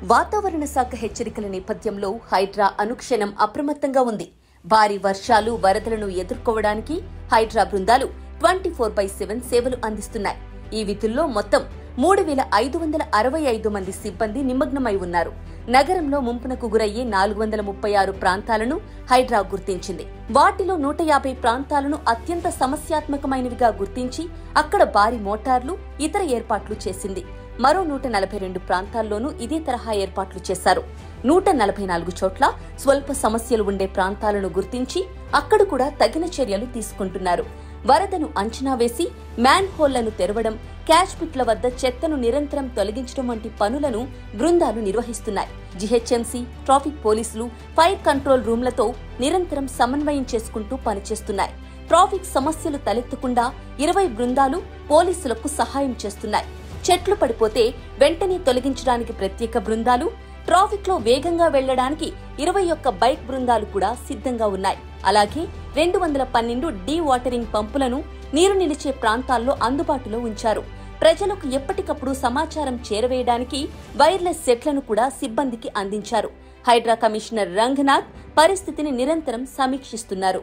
వాతావరణ శాఖ హెచ్చరికల నేపథ్యంలో హైడ్రా అనుక్షణం అప్రమత్తంగా ఉంది. భారీ వర్షాలు, వరదలను ఎదుర్కోవడానికి హైడ్రా బృందాలు 24/7 సేవలు అందిస్తున్నాయి. ఈ విధుల్లో మొత్తం 3,565 మంది సిబ్బంది నిమగ్నమై ఉన్నారు. నగరంలో ముంపునకు గురయ్యే 436 ప్రాంతాలను హైడ్రా గుర్తించింది. వాటిలో 150 ప్రాంతాలను అత్యంత సమస్యాత్మకమైనవిగా గుర్తించి అక్కడ భారీ మోటార్లు, ఇతర ఏర్పాట్లు చేసింది. మరో 142 ప్రాంతాల్లోనూ ఇదే తరహా ఏర్పాట్లు చేశారు. 144 చోట్ల స్వల్ప సమస్యలు ఉండే ప్రాంతాలను గుర్తించి అక్కడ కూడా తగిన చర్యలు తీసుకుంటున్నారు. వరదను అంచనా వేసి మ్యాన్ హోల్లను తెరవడం, క్యాష్ పిట్ల వద్ద చెత్తను నిరంతరం తొలగించడం వంటి పనులను బృందాలు నిర్వహిస్తున్నాయి. జీహెచ్ఎంసీ, ట్రాఫిక్ పోలీసులు, ఫైర్ కంట్రోల్ రూమ్లతో నిరంతరం సమన్వయం చేసుకుంటూ పనిచేస్తున్నాయి. ట్రాఫిక్ సమస్యలు తలెత్తకుండా 20 బృందాలు పోలీసులకు సహాయం చేస్తున్నాయి. చెట్లు పడిపోతే వెంటనే తొలగించడానికి ప్రత్యేక బృందాలు, ట్రాఫిక్ లో వేగంగా వెళ్లడానికి 21 బైక్ బృందాలు కూడా సిద్ధంగా ఉన్నాయి. అలాగే 212 డీ వాటరింగ్ పంపులను నీరు నిలిచే ప్రాంతాల్లో అందుబాటులో ఉంచారు. ప్రజలకు ఎప్పటికప్పుడు సమాచారం చేరవేయడానికి వైర్లెస్ సెట్లను కూడా సిబ్బందికి అందించారు. హైడ్రా కమిషనర్ రంగనాథ్ పరిస్థితిని నిరంతరం సమీక్షిస్తున్నారు.